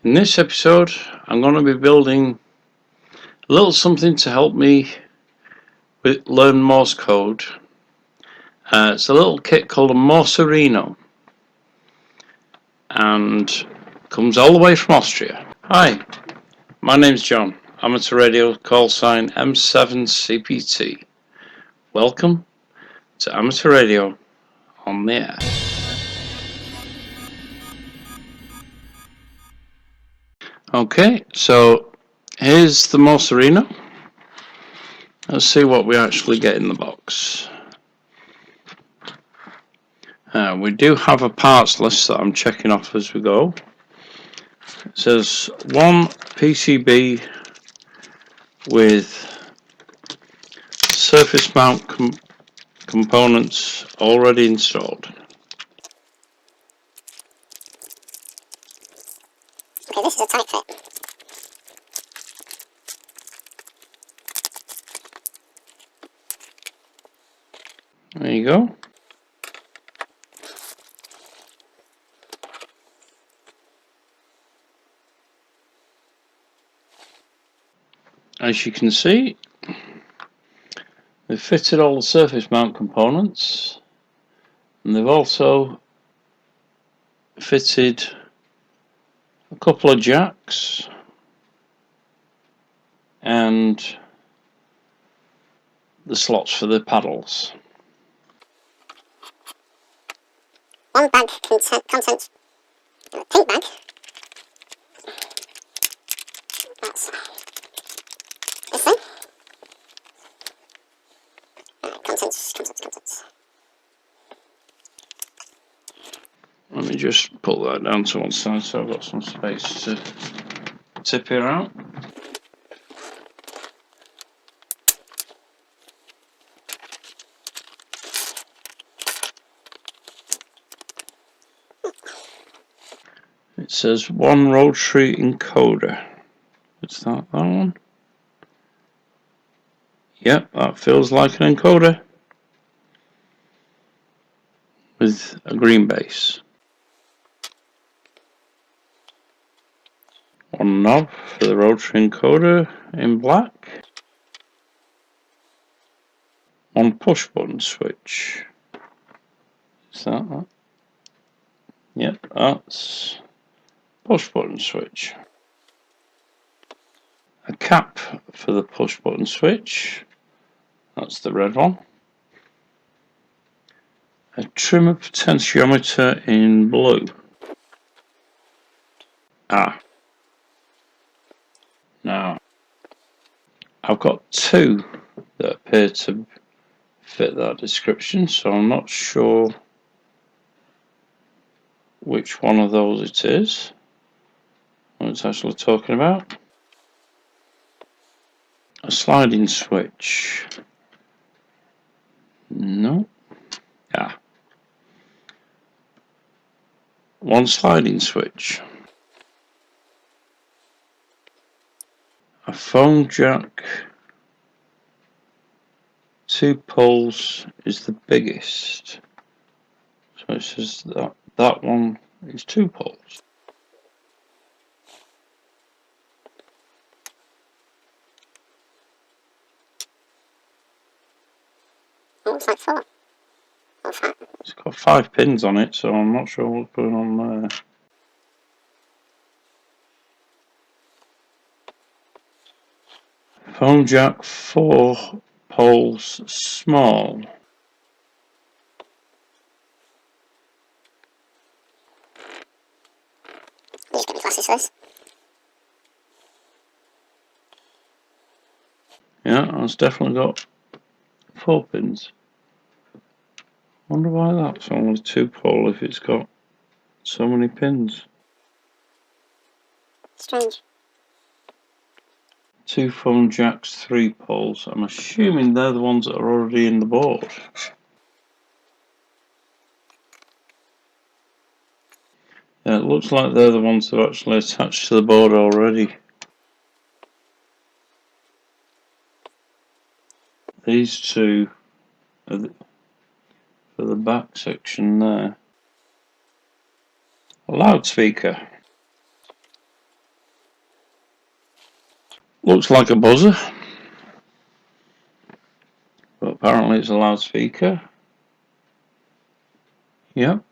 In this episode, I'm going to be building a little something to help me learn Morse code. It's a little kit called a Morserino and comes all the way from Austria. Hi, my name's John, amateur radio, call sign M7CPT. Welcome to amateur radio on the air. Okay, so here's the Morserino. Let's see what we actually get in the box. We do have a parts list that I'm checking off as we go. It says one PCB with surface mount components already installed. Okay, this is a tight fit. There you go. As you can see, they've fitted all the surface mount components, and they've also fitted a couple of jacks and the slots for the paddles. One bag contents a pink bag. That's this thing. Contents. Let me just pull that down to one side so I've got some space to tip it out. It says one Rotary Encoder. Is that one? Yep, that feels like an encoder with a green base. One knob for the rotary encoder in black. One push button switch. Is that? Yep, that's push button switch. A cap for the push button switch. That's the red one. A trimmer potentiometer in blue. Now, I've got two that appear to fit that description, so I'm not sure which one of those it is, what it's actually talking about. A sliding switch. No. One sliding switch. A phone jack. 2 poles is the biggest. So it says that one is 2 poles. It looks like 4 or 5. It's got 5 pins on it, so I'm not sure what's going on there. Phone jack 4 poles small. Just get my glasses first. Yeah, it's definitely got 4 pins. Wonder why that's only 2 pole if it's got so many pins. Strange. 2 phone jacks, 3 poles. I'm assuming they're the ones that are already in the board. Yeah, it looks like they're the ones that are actually attached to the board already. These two are for the back section there. A loudspeaker. Looks like a buzzer, but apparently it's a loudspeaker. Yep.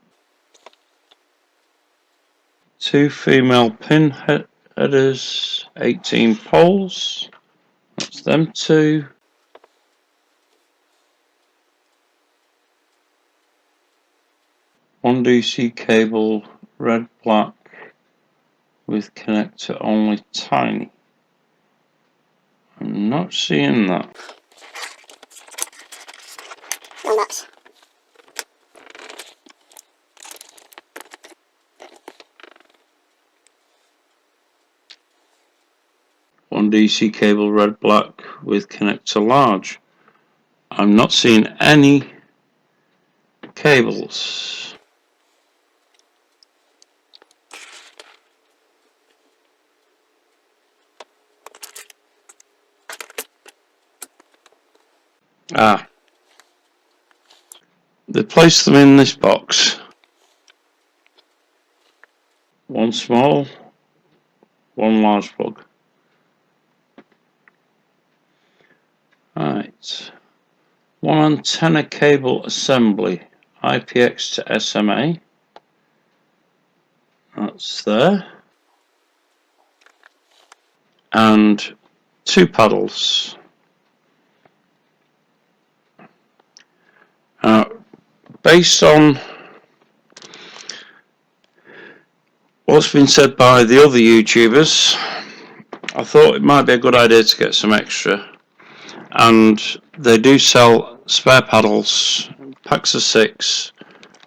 2 female pin headers, 18 poles. That's them 2. One DC cable, red, black, with connector only tiny. I'm not seeing that. One box. One DC cable, red, black, with connector large. I'm not seeing any cables. Ah. They placed them in this box. One small, one large plug. Right. One antenna cable assembly, IPX to SMA. That's there. And 2 paddles. Based on what's been said by the other YouTubers, I thought it might be a good idea to get some extra. And they do sell spare paddles, packs of 6,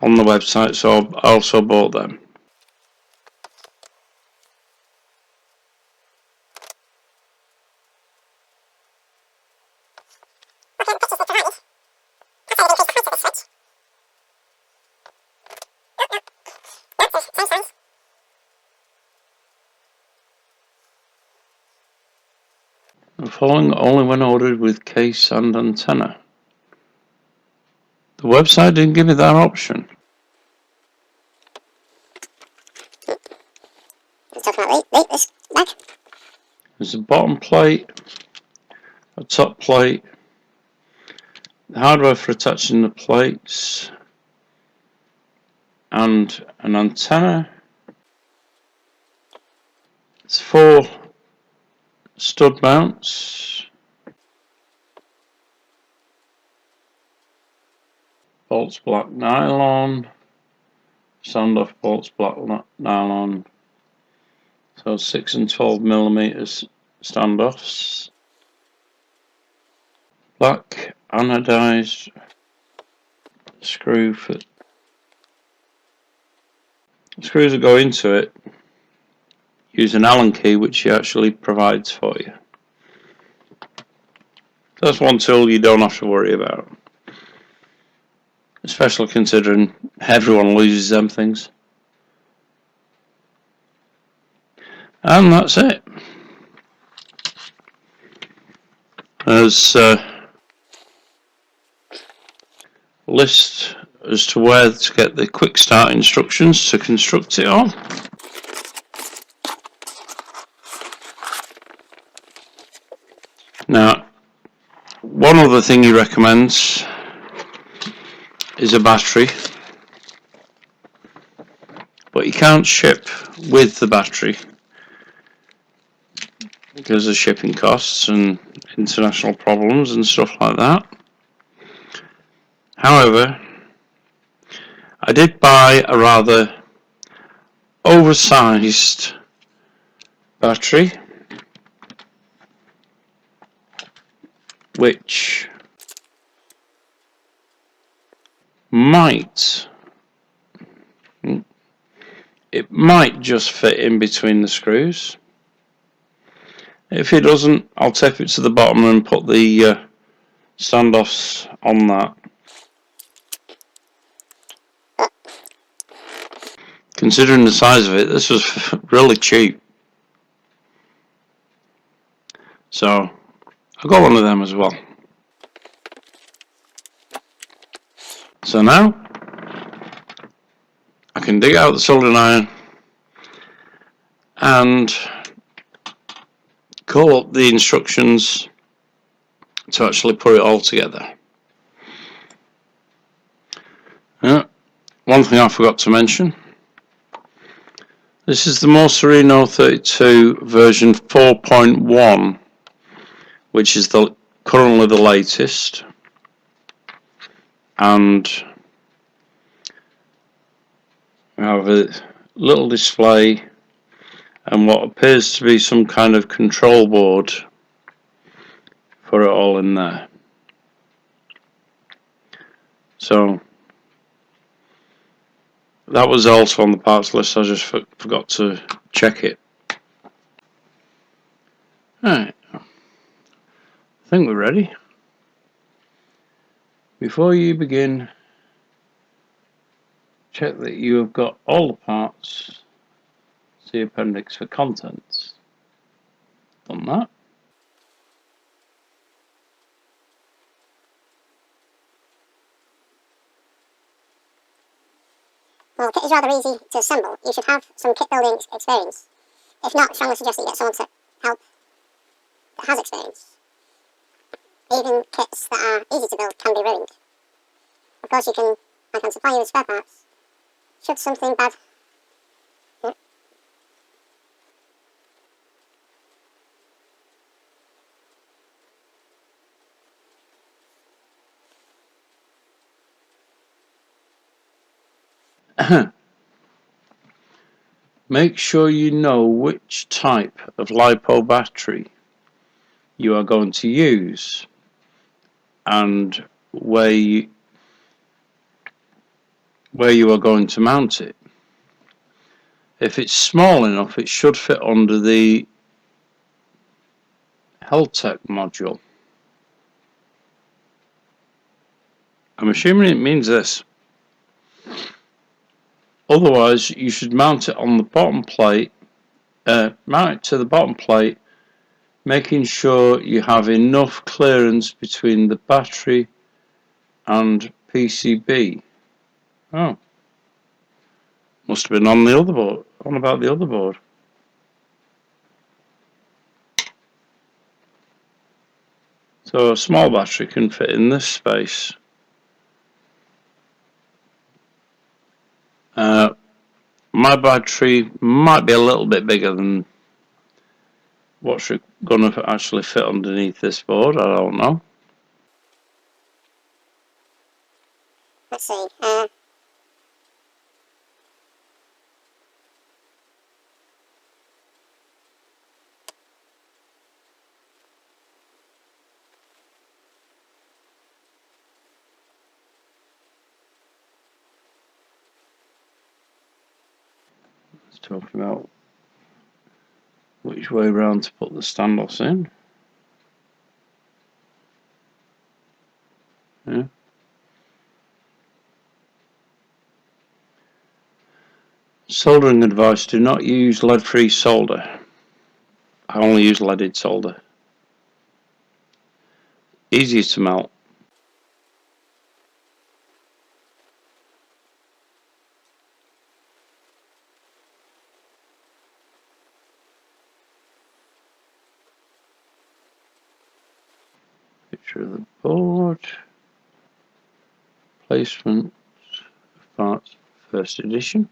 on the website, so I also bought them. The following only when ordered with case and antenna. The website didn't give me that option. Let's talk about this bag. There's a bottom plate, a top plate, the hardware for attaching the plates, and an antenna. It's 4 stud mounts, bolts black nylon, standoff bolts black nylon, so 6 and 12 millimeters standoffs, black anodized screw for screws that go into it. Use an Allen key, which he actually provides for you. That's one tool you don't have to worry about, especially considering everyone loses them things. And that's it. There's a list as to where to get the quick start instructions to construct it on. Now, one other thing he recommends is a battery, but you can't ship with the battery because of shipping costs and international problems and stuff like that. However, I did buy a rather oversized battery, which might just fit in between the screws. If it doesn't, I'll tape it to the bottom and put the standoffs on that. Considering the size of it, this was really cheap. So I got one of them as well. So now I can dig out the soldering iron and call up the instructions to actually put it all together. One thing I forgot to mention, this is the Morserino-32 version 4.1, which is currently the latest, and we have a little display and what appears to be some kind of control board for it all in there. So that was also on the parts list. I just forgot to check it. Alright, I think we're ready. Before you begin, check that you have got all the parts. See appendix for contents. Done that. Well, the kit is rather easy to assemble. You should have some kit building experience. If not, strongly suggest that you get someone to help that has experience. Even kits that are easy to build can be ruined. Of course, I can supply you with spare parts. Should something bad... Make sure you know which type of LiPo battery you are going to use and where you are going to mount it. If it's small enough, it should fit under the Heltec module. I'm assuming it means this. Otherwise, you should mount it on the bottom plate, mount it to the bottom plate, making sure you have enough clearance between the battery and PCB. Oh, must have been on the other board, on about the other board. So a small battery can fit in this space. My battery might be a little bit bigger than what's going to actually fit underneath this board. I don't know. Let's see. It's talking about which way round to put the standoffs in. Yeah. Soldering advice: do not use lead-free solder. I only use leaded solder. Easier to melt. Picture of the board. Placement of parts, first edition.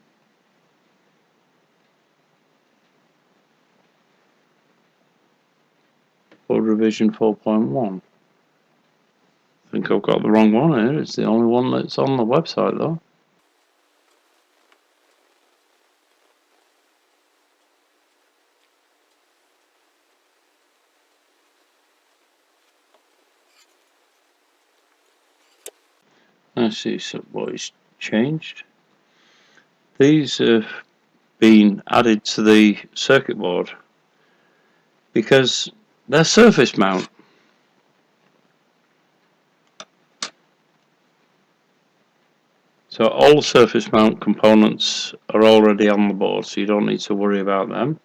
Board revision 4.1. I think I've got the wrong one here. It's the only one that's on the website though. Let's see what is changed. These have been added to the circuit board because they're surface mount. So all surface mount components are already on the board, so you don't need to worry about them.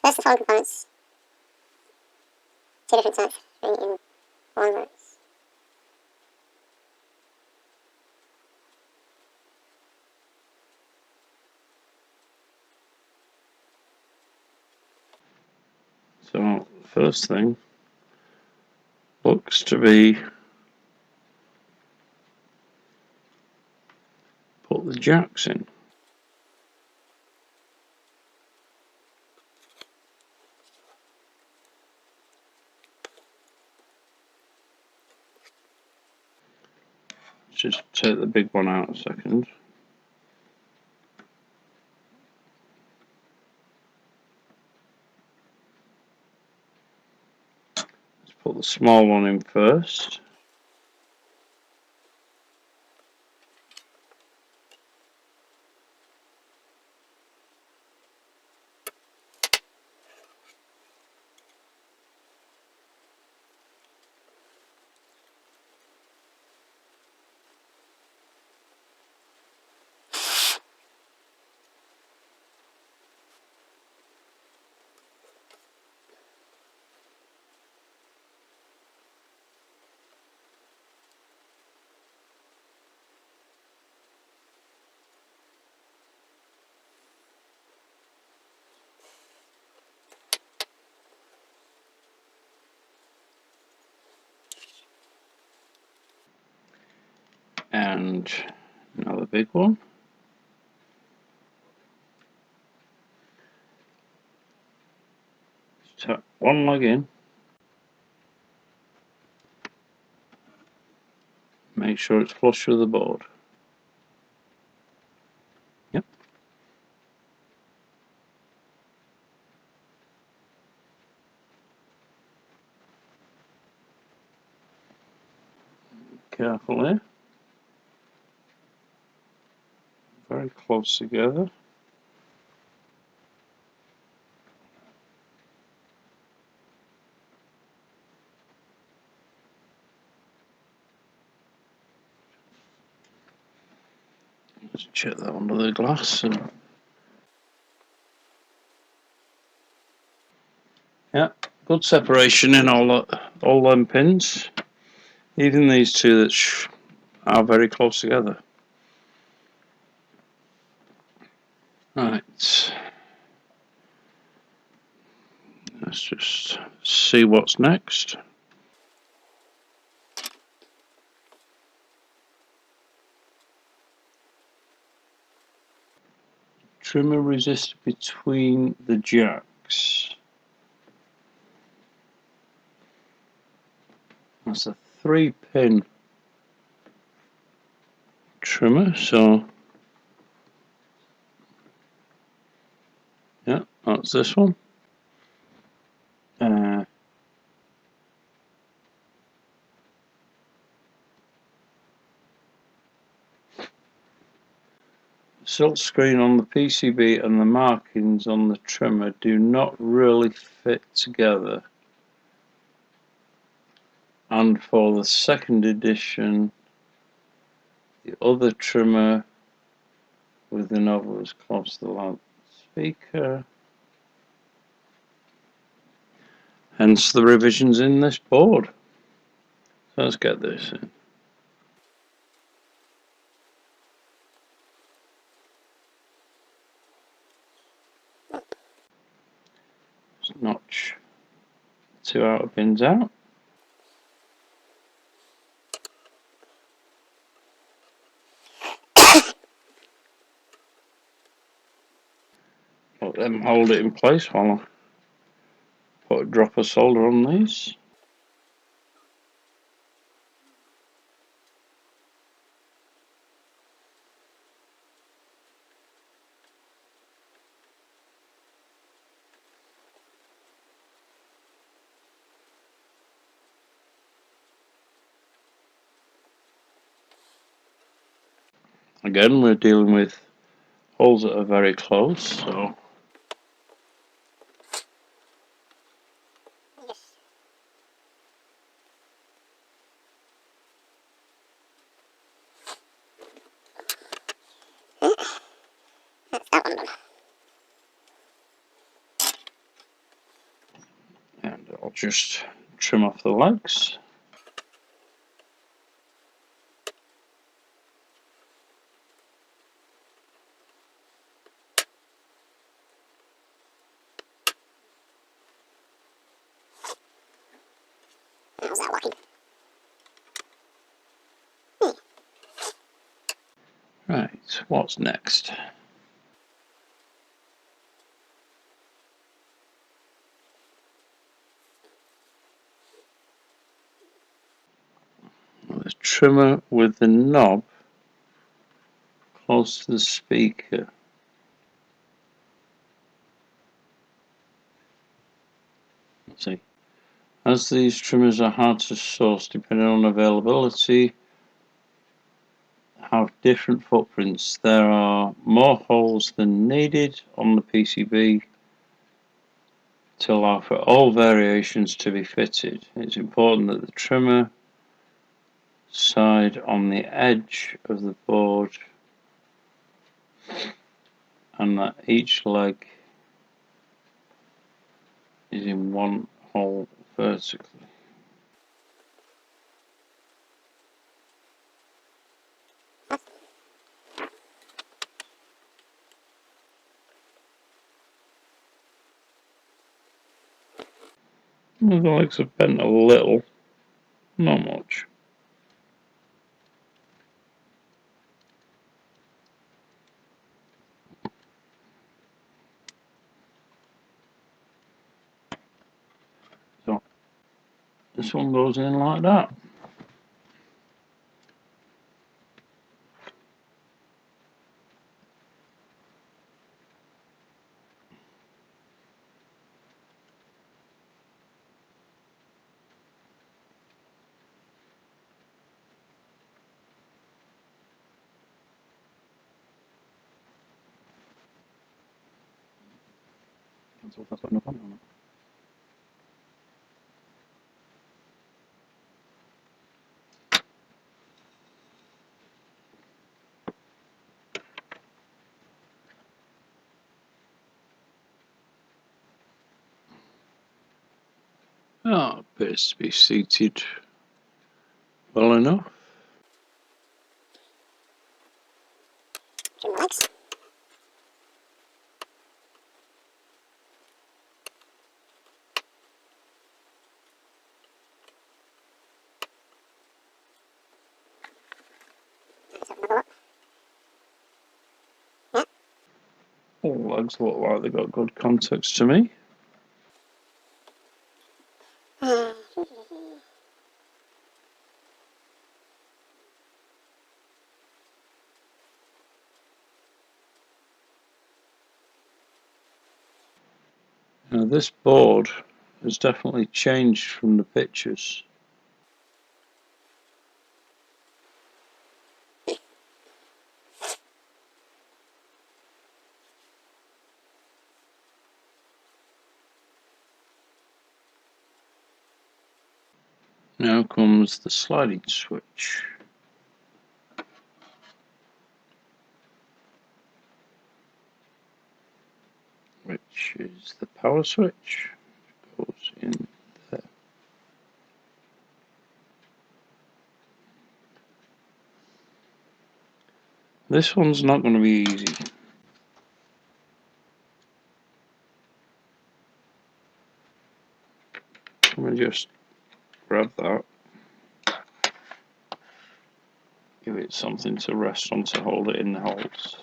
Replace the following components. 2 different types, 3 in 1 rows. So, first thing looks to be put the jacks in. Just take the big one out a second. Let's put the small one in first. And now the big one. Tap one leg in. Make sure it's flush with the board. Yep. Carefully. Very close together. Just check that under the glass. And yeah, good separation in all them pins. Even these two that are very close together. Right. Let's just see what's next. Trimmer resistor between the jacks. That's a 3-pin trimmer, so yeah, that's this one. Silk screen on the PCB and the markings on the trimmer do not really fit together. And for the second edition, the other trimmer with the knob was close to the loudspeaker. Hence the revisions in this board. So let's get this in. Just notch 2 outer pins out. Let them hold it in place while I put a drop of solder on these. Again, we're dealing with holes that are very close, so That's that one done. just trim off the legs. How's that working? Right, what's next? The trimmer with the knob close to the speaker. Let's see. As these trimmers are hard to source depending on availability, have different footprints. There are more holes than needed on the PCB to allow for all variations to be fitted. It's important that the trimmer side on the edge of the board and that each leg is in one hole vertically. The legs have bent a little, not much. So this one goes in like that. That's got no point on it. Oh, appears to be seated well enough. Trim the legs. Let's have another look. Yeah. All the legs look like they've got good context to me. Now this board has definitely changed from the pictures. Now comes the sliding switch, which is the power switch. Goes in there. This one's not going to be easy. Let me just grab that. Give it something to rest on to hold it in the holes.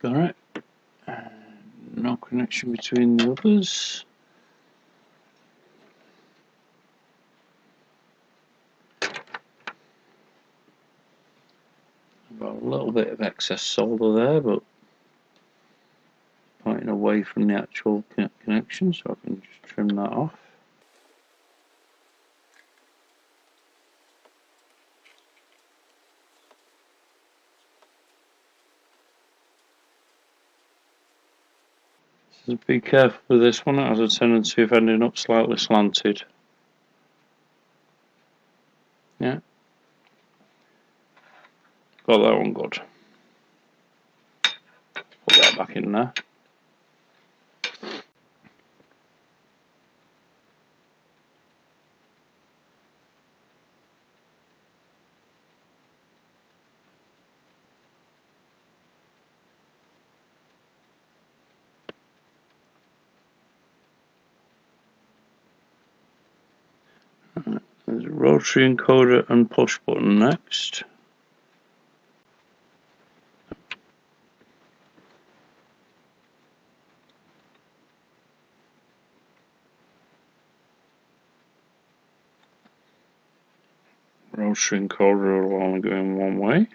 Got it. No connection between the others. I've Got a little bit of excess solder there, but pointing away from the actual connection, so I can just trim that off. So be careful with this one, it has a tendency of ending up slightly slanted. Yeah, got that one good. Put that back in there. There's a rotary encoder and push button next. Rotary encoder will only go in one way.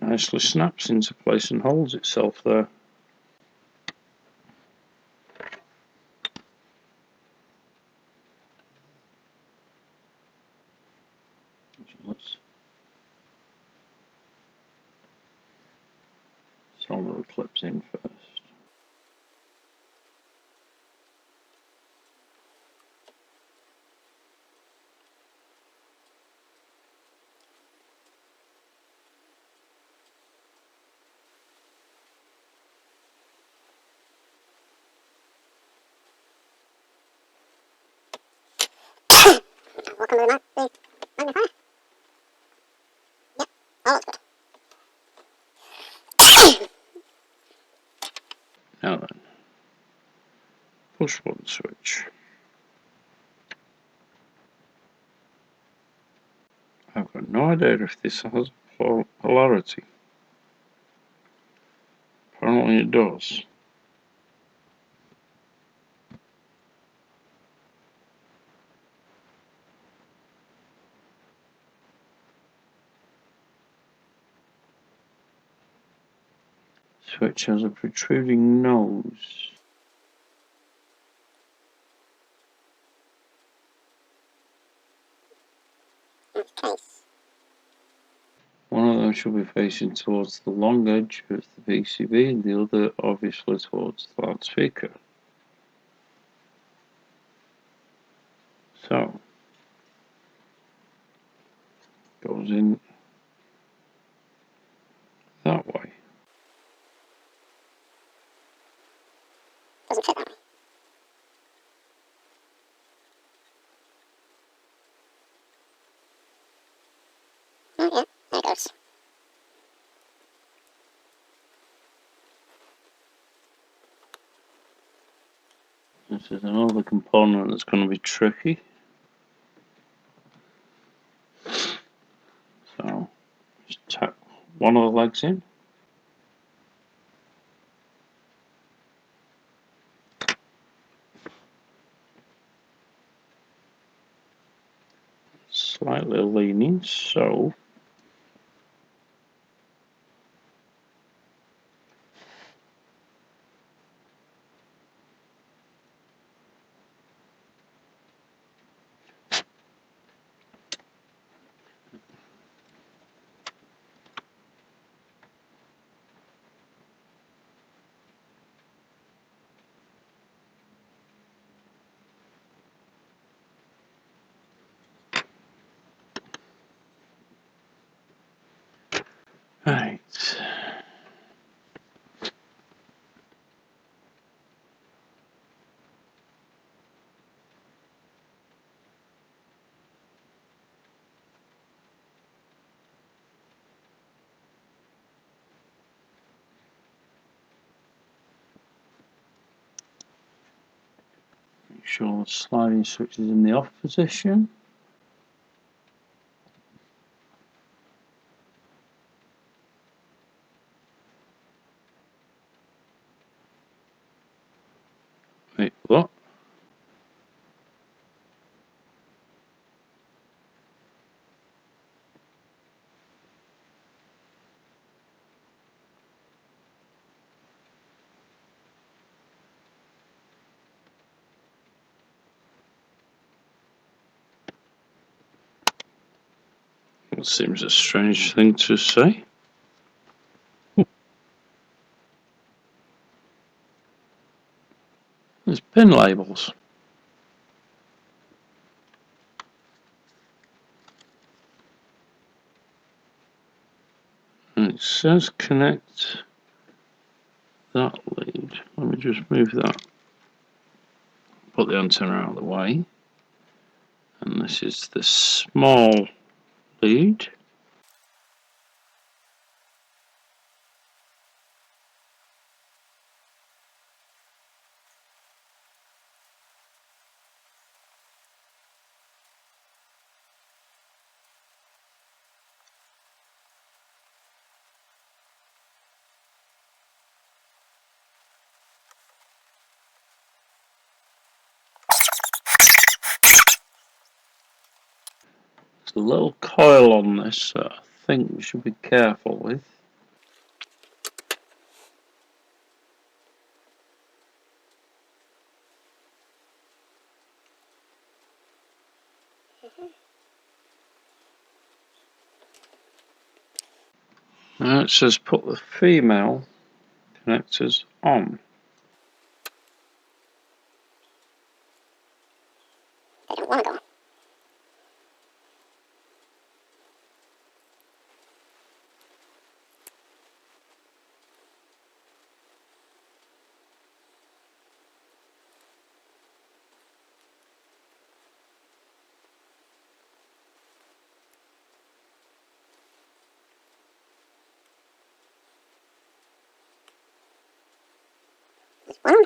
Nicely snaps into place and holds itself there. Let's solder the clips in first. Welcome to the magnifier. Yep, all looks good. Now then, push button switch. I've got no idea if this has polarity. Apparently it does. Switch has a protruding nose. Case. One of them should be facing towards the long edge of the PCB and the other obviously towards the loudspeaker. So, goes in that way. Doesn't fit that way. Oh yeah, there it goes. This is another component that's going to be tricky. So, just tack one of the legs in. Slightly leaning, so right. Make sure the sliding switch is in the off position. Wait, what? That seems a strange thing to say. There's pin labels. And it says connect that lead. Let me just move that. Put the antenna out of the way. And this is the small lead. There's a little coil on this that I think we should be careful with. Now it says put the female connectors on. They don't want to go on. There's one.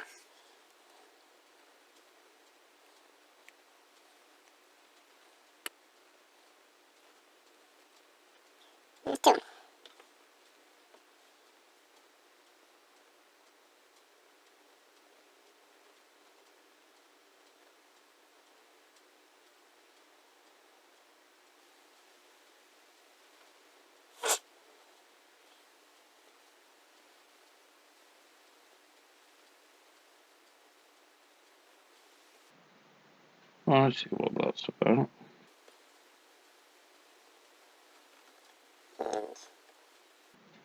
There's two. I see what that's about.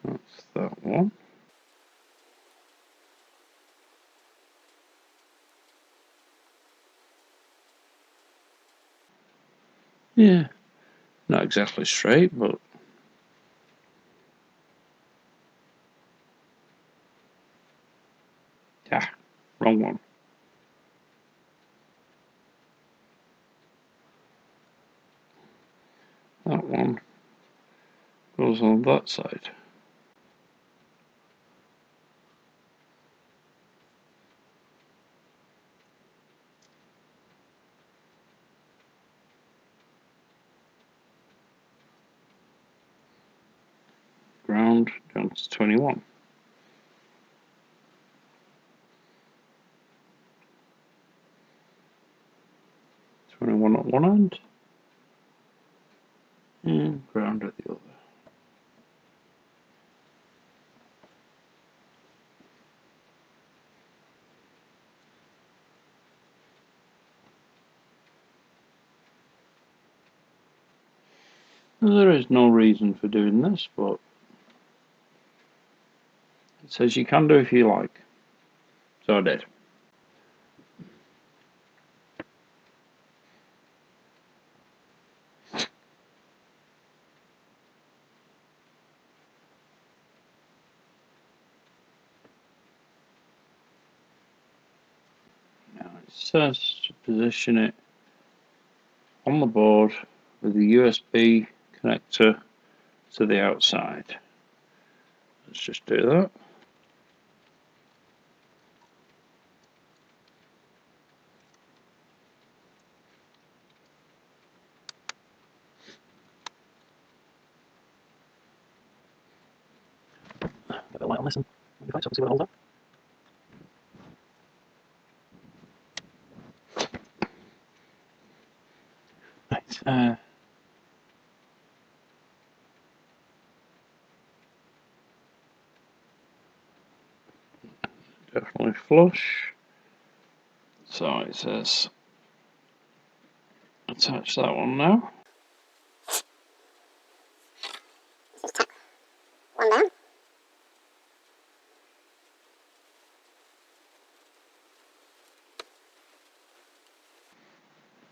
And That's that one. Yeah, not exactly straight, but yeah, wrong one. That one goes on that side. Ground down to 21. One at one end and ground at the other. There is no reason for doing this, but it says you can do if you like. So I did. Now it says to position it on the board with the USB connector to the outside. Let's just do that. Put a light on this and maybe find something to see what it holds up. definitely flush. So it says attach that one now. Just tap one down.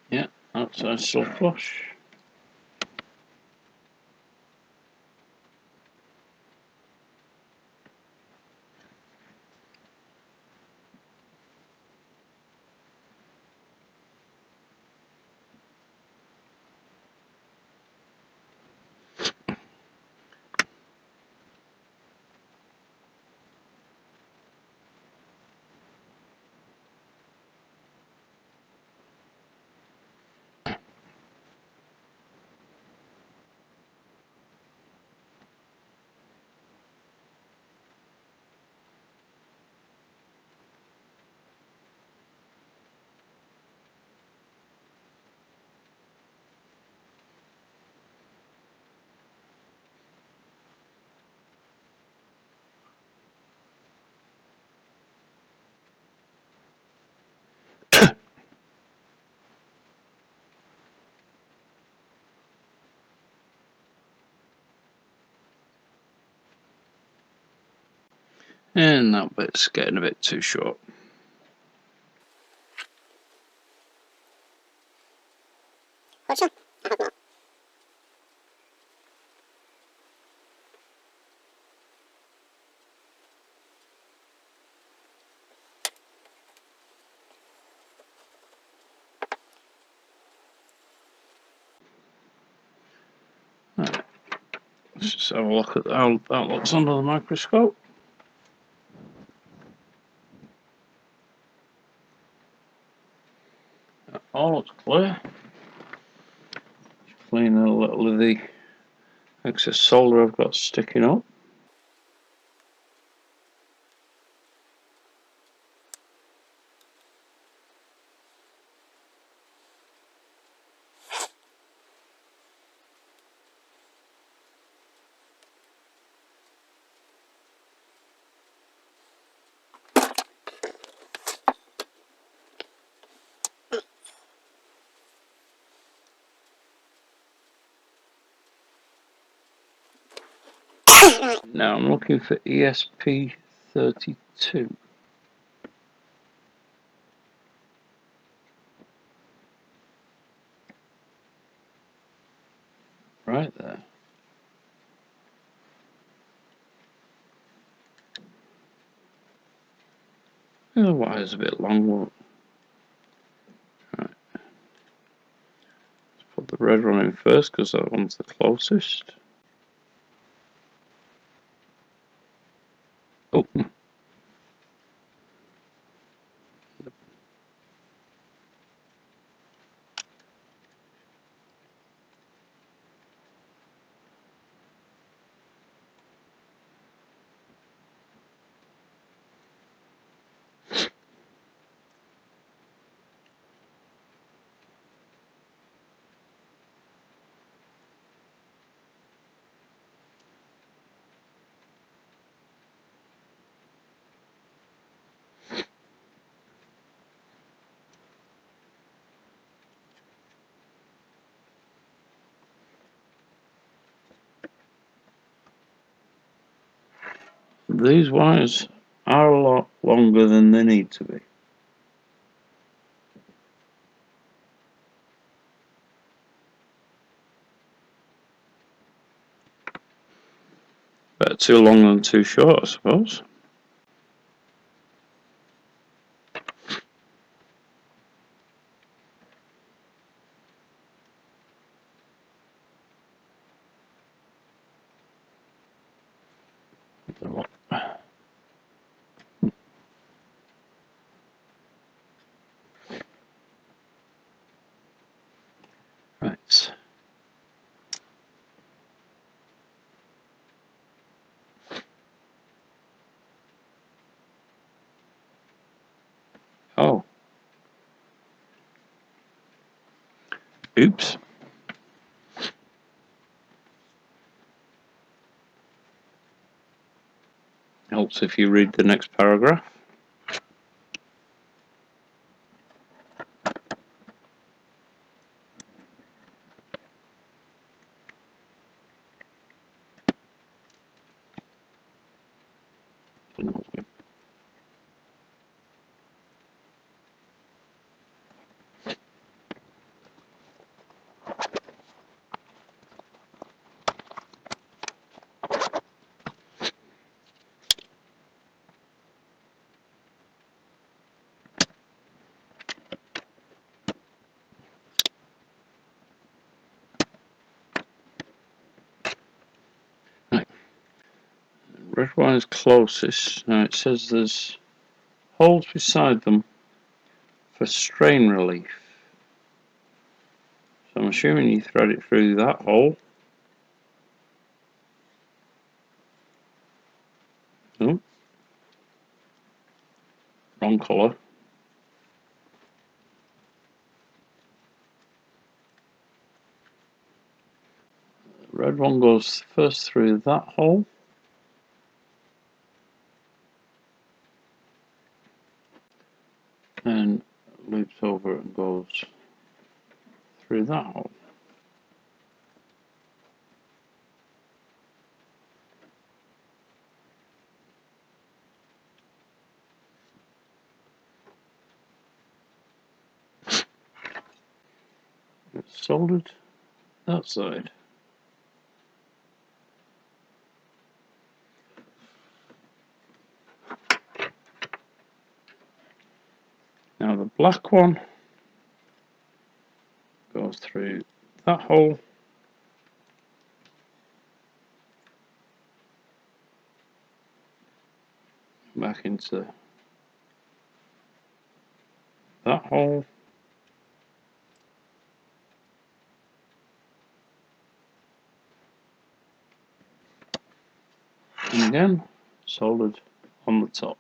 Yeah, that's still flush. And that bit's getting a bit too short. Gotcha. I hope not. Right. Let's just have a look at how that looks under the microscope. That all looks clear. Clean a little of the excess solder I've got sticking up. Now I'm looking for ESP32. Right there. The wire's a bit long. Right. Let's put the red one in first because that one's the closest. Oh, these wires are a lot longer than they need to be. Better too long than too short, I suppose. Right. Oh. Oops. Helps if you read the next paragraph. Red one is closest. Now it says there's holes beside them for strain relief. So I'm assuming you thread it through that hole. Oh, wrong colour. The red one goes first through that hole. And loops over and goes through that hole. It's soldered that side. Now the black one goes through that hole. Back into that hole. And again, soldered on the top.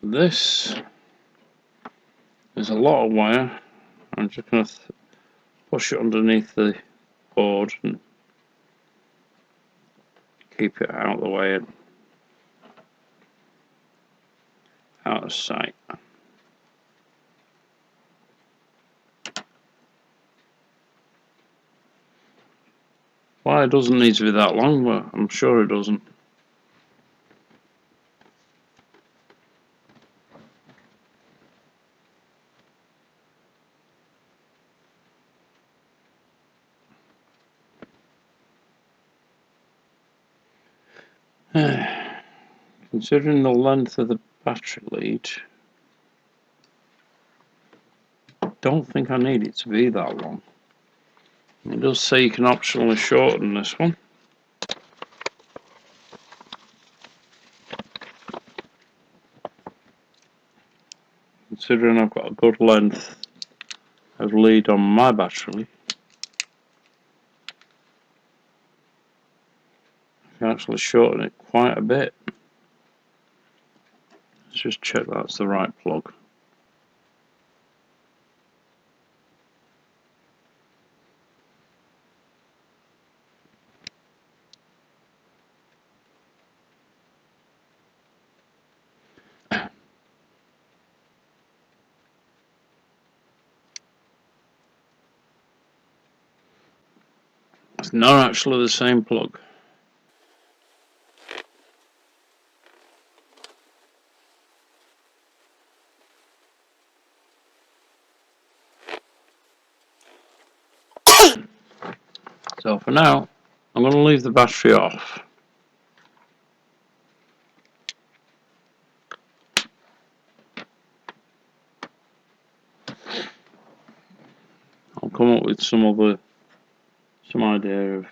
This is a lot of wire. I'm just going to push it underneath the board and keep it out of the way and out of sight. Wire doesn't need to be that long, but I'm sure it doesn't. Considering the length of the battery lead, I don't think I need it to be that long. It does say you can optionally shorten this one. Considering I've got a good length of lead on my battery, I can actually shorten it quite a bit. Let's just check that's the right plug. It's not actually the same plug. So for now, I'm going to leave the battery off. I'll come up with some idea of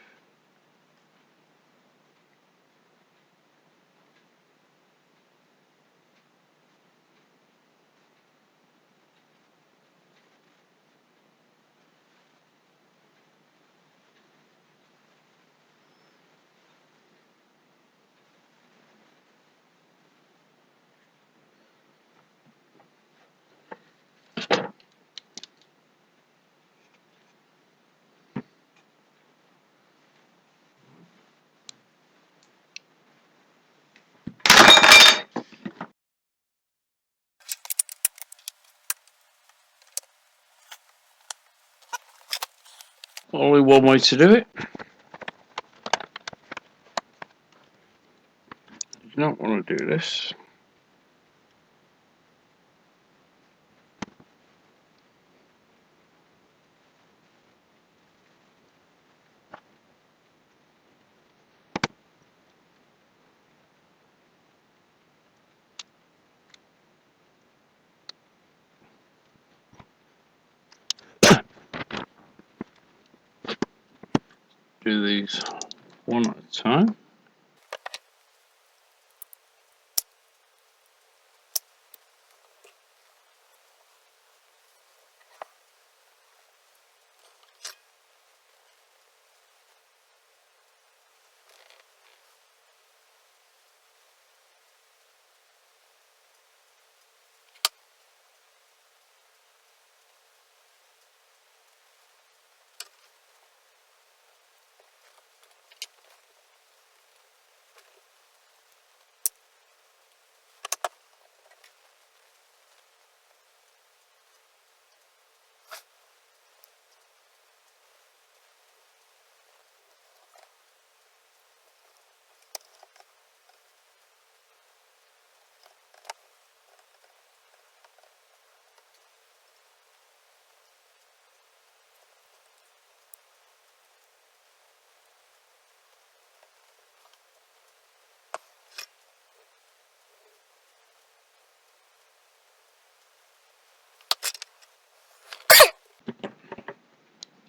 only one way to do it. You don't want to do this. Do these one at a time.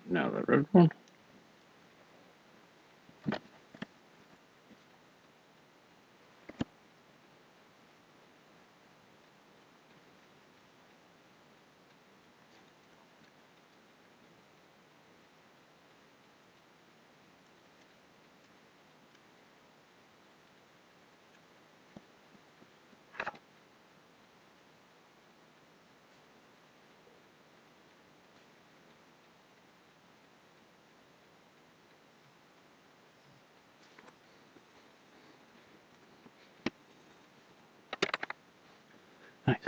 Now the red one. Nice.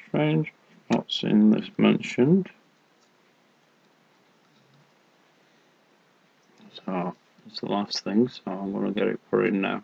Strange, not seen this mentioned. So it's the last thing, so I'm going to get it put in now.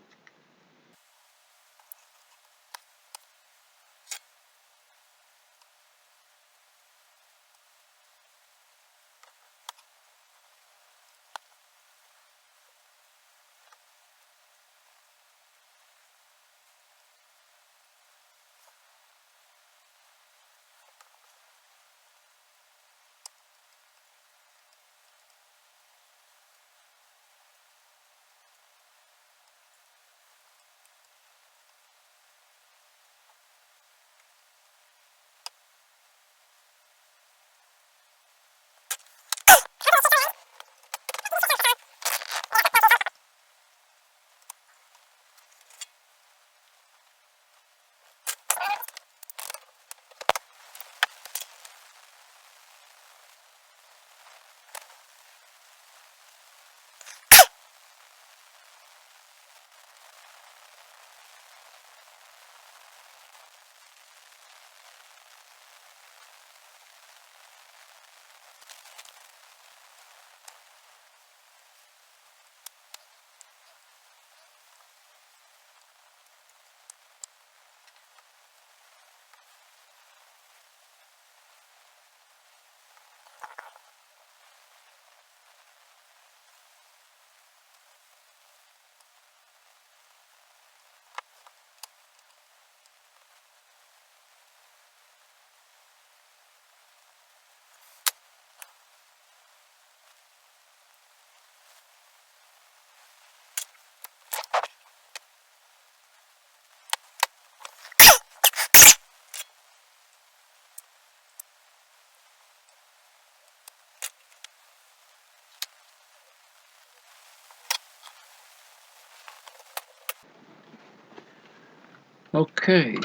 Okay,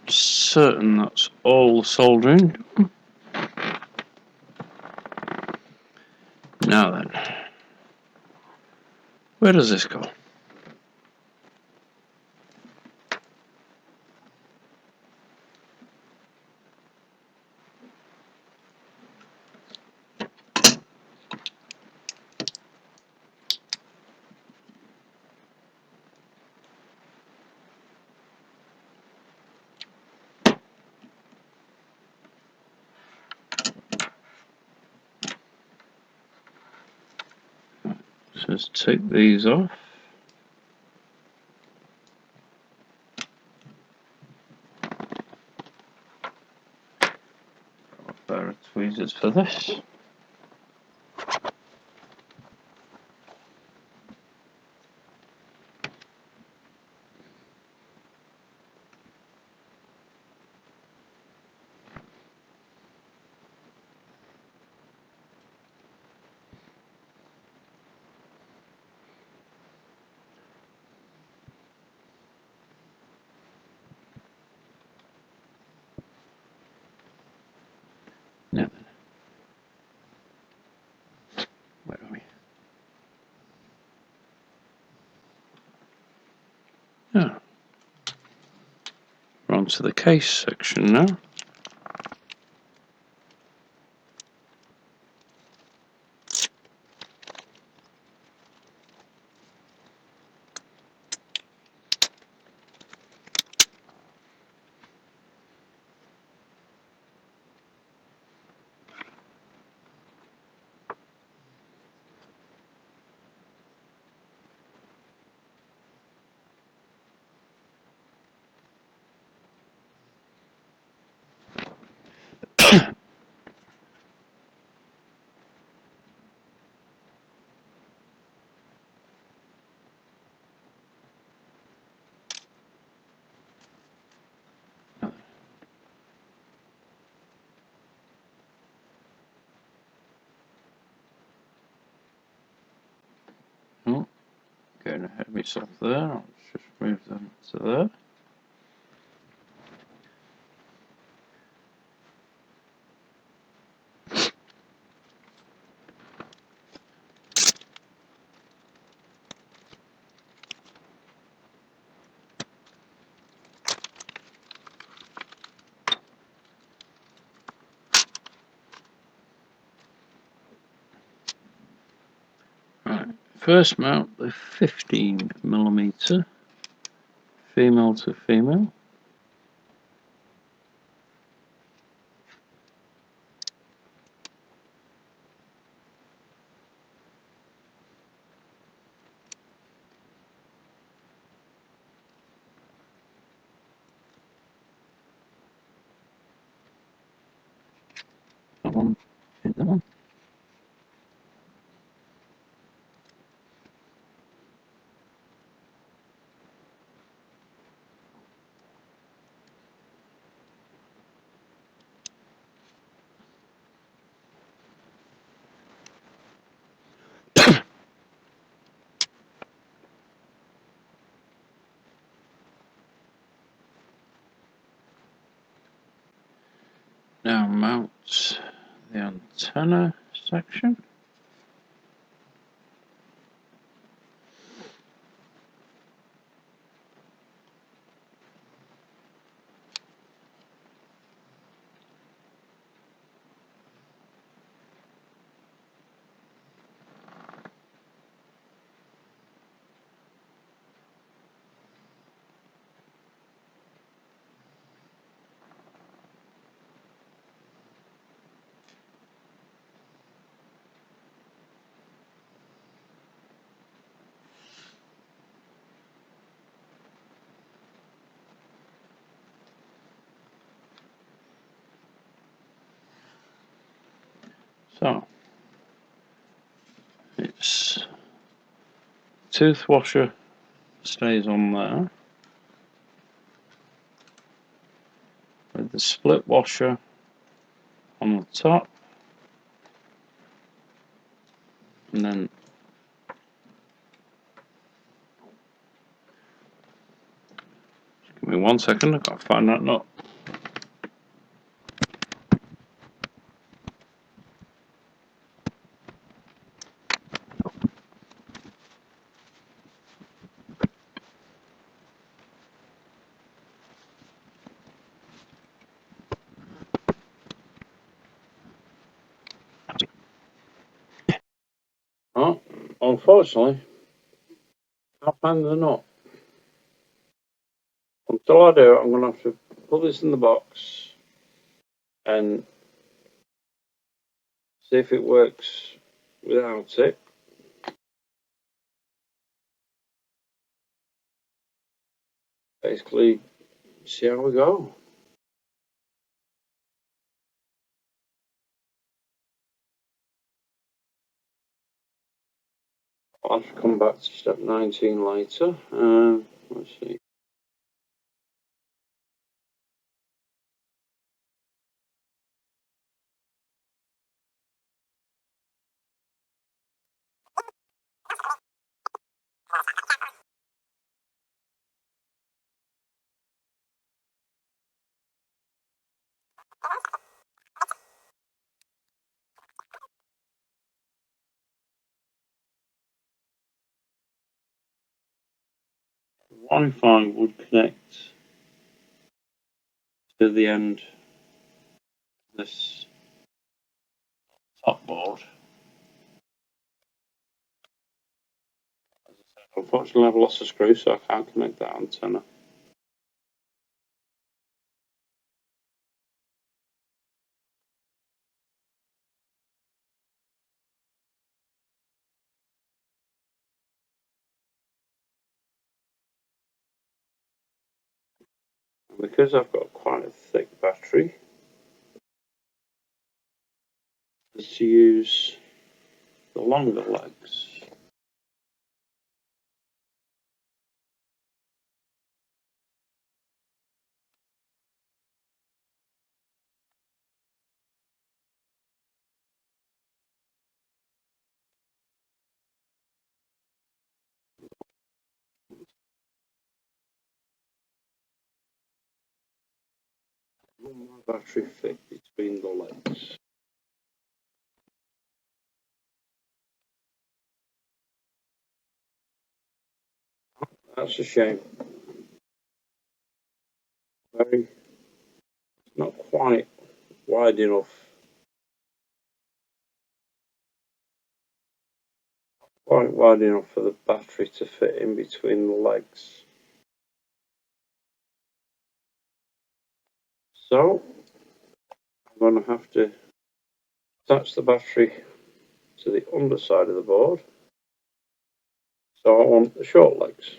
certain that's all the soldering done. Now then, where does this go? So let's take these off. A pair of tweezers for this. Now then, where are we? Yeah, we're on to the case section now. Oh, getting ahead of myself there. I'll just move them to there. Right, first mount the 15mm female to female. That one, hit that one. Now mount the antenna section. So it's tooth washer stays on there with the split washer on the top, and then Give me 1 second, I've got to find that nut. Oh, unfortunately, I can't find the nut. Until I do, I'm going to have to put this in the box and see if it works without it. Basically, see how we go. I'll have to come back to step 19 later. Let's see. Wi-Fi would connect to the end of this top board. Unfortunately, I've lost a screw, so I can't connect that antenna. Because I've got quite a thick battery, is to use the longer legs. My battery fit between the legs. That's a shame. Very, not quite wide enough. Quite wide enough for the battery to fit in between the legs. So I'm going to have to attach the battery to the underside of the board. So I want the short legs.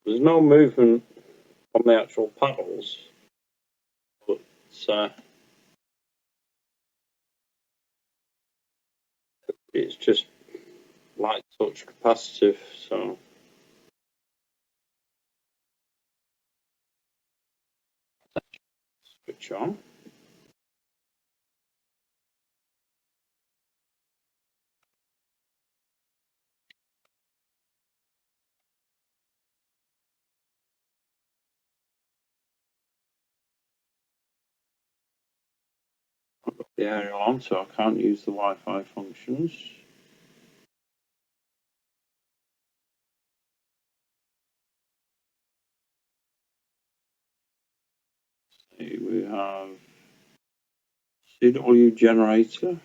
There's no movement on the actual paddles, but it's just light touch capacitive, so Switch on. I've got the aerial on, so I can't use the Wi-Fi functions. We have CW generator,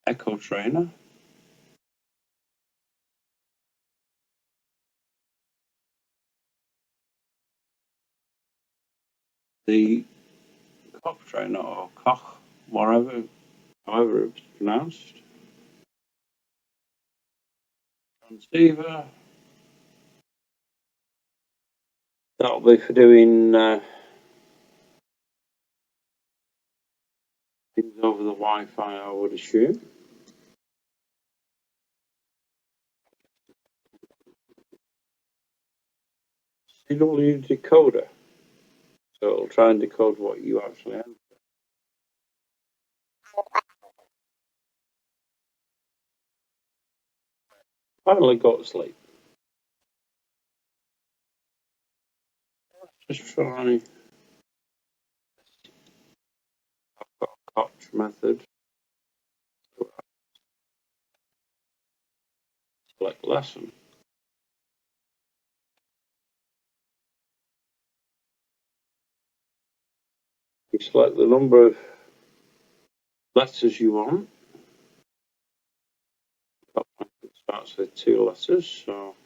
echo trainer, the cock trainer or koch, however it's pronounced, transceiver. That'll be for doing things over the Wi-Fi, I would assume. CW decoder. So it'll try and decode what you actually have. Finally got to sleep. Just try. I've got a Koch method. Select lesson. You select the number of letters you want. It starts with 2 letters, so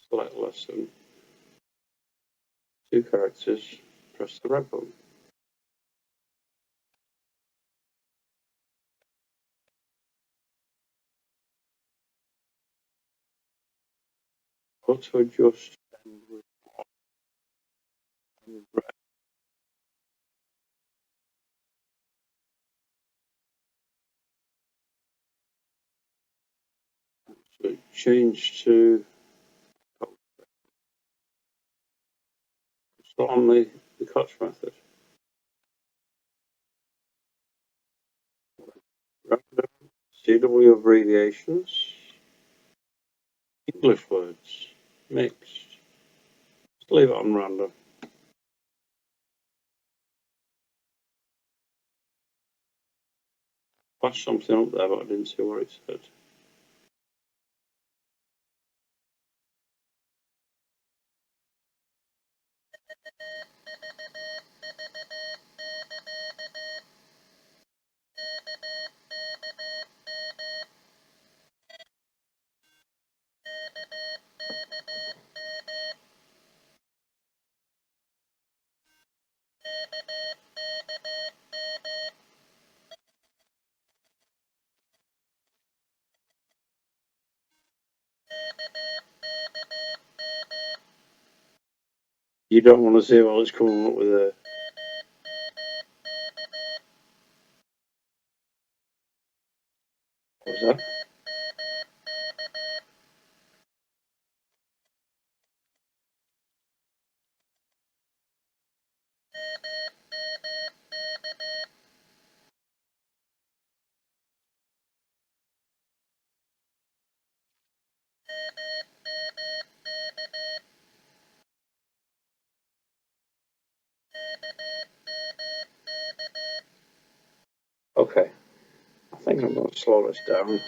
select lesson, 2 characters, press the red button. Auto adjust red. So change to on the Koch method. Random, CW abbreviations, English words, mixed. Just leave it on random. Flashed something up there, but I didn't see what it said. You don't want to see what it's coming up with there. What was that? Okay, I think I'm going to slow this down.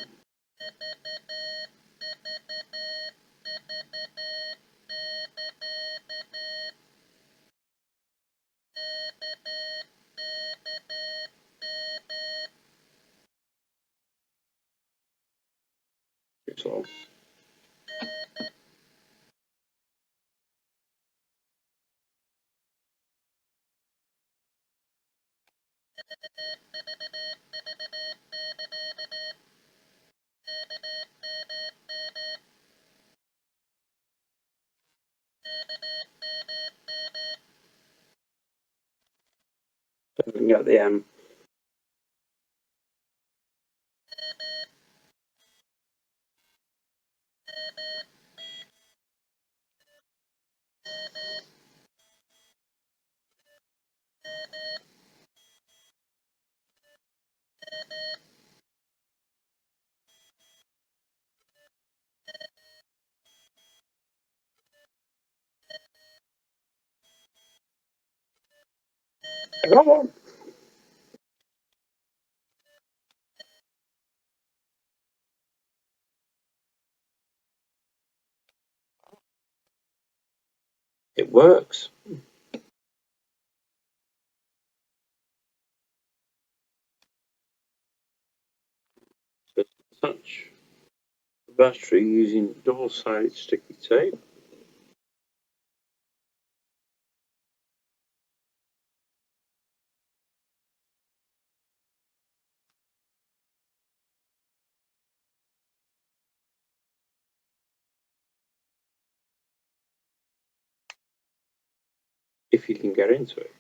Too slow. So we can get the M. Come on. It works. So attach the battery using double-sided sticky tape. If you can get into it.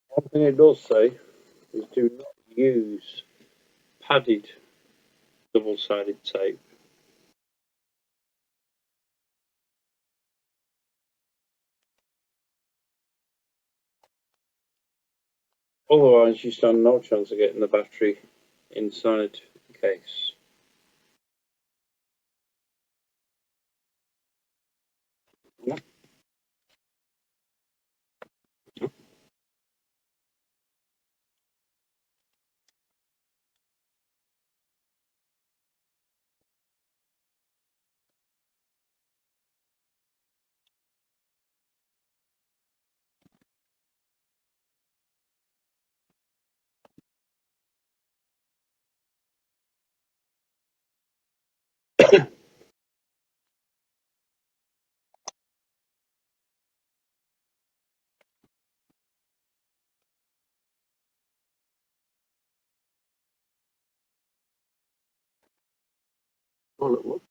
One thing it does say is do not use padded double-sided tape. Otherwise, you stand no chance of getting the battery inside the case. Well, it would.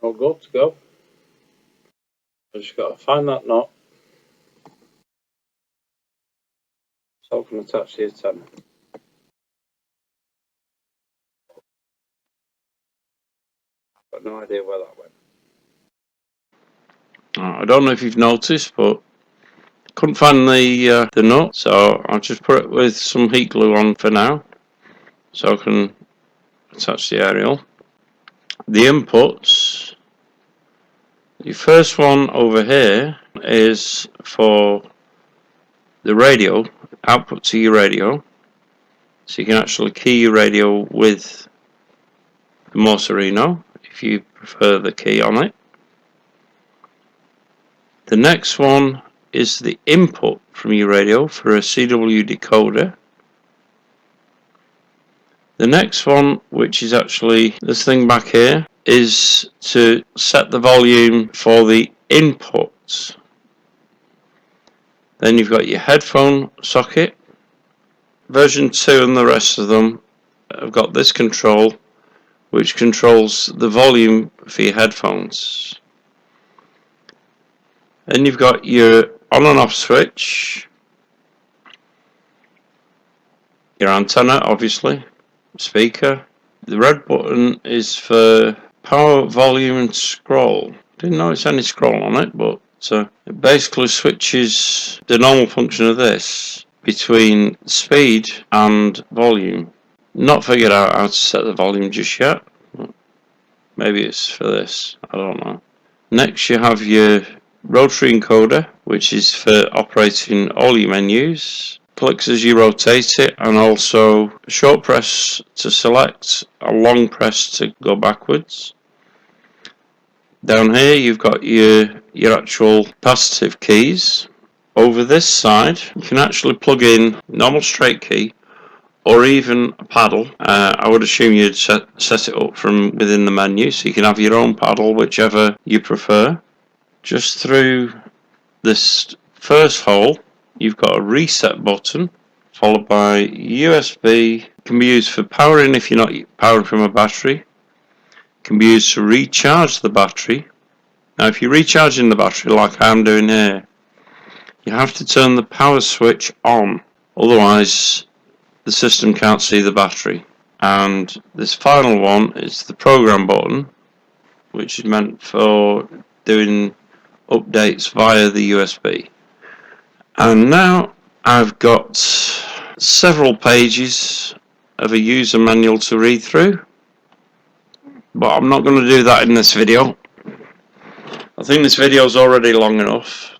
All good to go. I just got to find that knot so I can attach the antenna. Got no idea where that went. I don't know if you've noticed, but couldn't find the nut, so I'll just put it with some heat glue on for now, so I can attach the aerial. The inputs. The first one over here is for the radio, output to your radio, so you can actually key your radio with the Morserino if you prefer the key on it. The next one is the input from your radio for a CW decoder. The next one, which is actually this thing back here, is to set the volume for the inputs. Then you've got your headphone socket. Version 2 and the rest of them have got this control, which controls the volume for your headphones. Then you've got your on and off switch, your antenna, obviously, speaker. The red button is for power, volume and scroll. Didn't notice any scroll on it, but it basically switches the normal function of this between speed and volume. Not figured out how to set the volume just yet. Maybe it's for this, I don't know. Next you have your Rotary Encoder, which is for operating all your menus. Clicks as you rotate it, and also a short press to select, a long press to go backwards. Down here you've got your actual capacitive keys. Over this side you can actually plug in normal straight key or even a paddle. I would assume you'd set it up from within the menu, so you can have your own paddle, whichever you prefer. Just through this first hole you've got a reset button, followed by USB. It can be used for powering if you're not powering from a battery. It can be used to recharge the battery. Now if you're recharging the battery like I'm doing here, you have to turn the power switch on, otherwise the system can't see the battery. And this final one is the program button, which is meant for doing updates via the USB. And now I've got several pages of a user manual to read through, but I'm not going to do that in this video. I think this video is already long enough.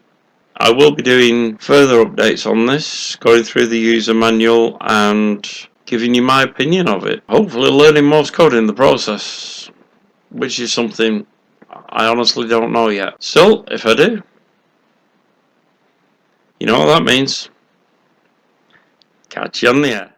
I will be doing further updates on this, going through the user manual and giving you my opinion of it. Hopefully learning Morse code in the process, which is something I honestly don't know yet. Still, if I do, you know what that means. Catch you on the air.